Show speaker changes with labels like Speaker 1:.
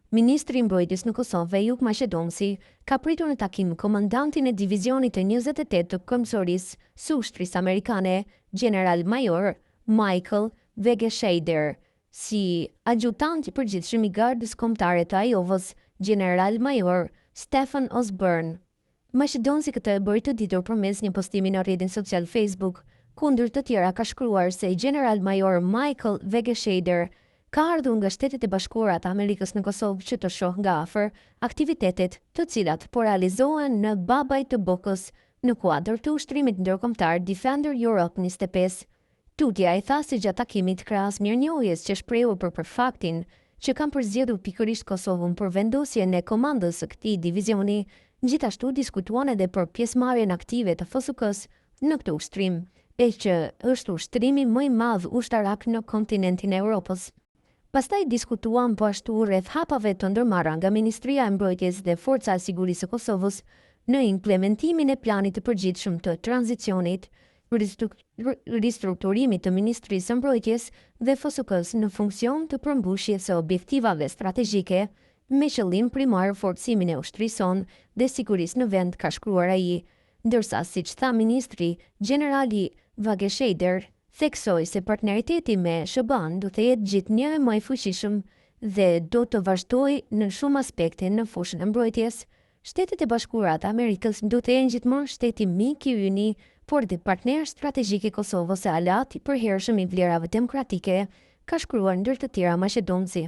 Speaker 1: Ministri i Mbrojtjes në Kosovë, Juk Maqedonci, ka pritur në takim komandantin e divizionit të 28 të Komisionisë së Ushtrisë Amerikane, General Major Michael Vegescheider, si adjutant i përgjithshëm i Gardës Kombëtare të Ajovës, General Major Stephen Osborne. Maqedonci këtë e bëri të ditur përmes një postimi në rrjetin social Facebook, kundër të tjera ka shkruar se General Major Michael Vegescheider ka ardhur nga Shtetet e Bashkuara të Amerikës në Kosovë që të shohë nga afër aktivitetet të cilat po realizohen në babaj të Bokës në kuadër të ushtrimit ndërkombëtar Defender Europe 25. Tutja i tha se gjatë takimit krahas mirënjohjes që shprehu për faktin që kanë përzgjedhur pikërisht Kosovën për vendosjen e komandës së këtij divizioni, gjithashtu diskutuan edhe për pjesëmarrjen aktive të FSUK-s në këtë ushtrim, e që është ushtrimi më i madh ushtarak në kontinentin e Europës. Pastaj diskutuan po ashtu rreth hapave të ndërmarra nga Ministria e Mbrojtjes dhe Forca e Sigurisë së Kosovës në implementimin e planit të përgjithshëm të tranzicionit, ristrukturimit të Ministrisë së Mbrojtjes dhe FSUK-s në funksion të përmbushjes së objektivave strategjike me qëllim primar forcimin e ushtrisë sonë dhe sigurisë në vend, ka shkruar ai, ndërsa siç tha ministri, generali Vegescheider theksoi se partneriteti me SHBA-n do të jetë gjithnjë më i fuqishëm dhe do të vazhdojë në shumë aspekte në fushën e mbrojtjes. Shtetet e Bashkuara të Amerikës do të jenë gjithmonë shteti mik i yni, por dhe partner strategjik i Kosovës e aleat i përhershëm i vlerave demokratike, ka shkruar ndër të tjera Maqedonci.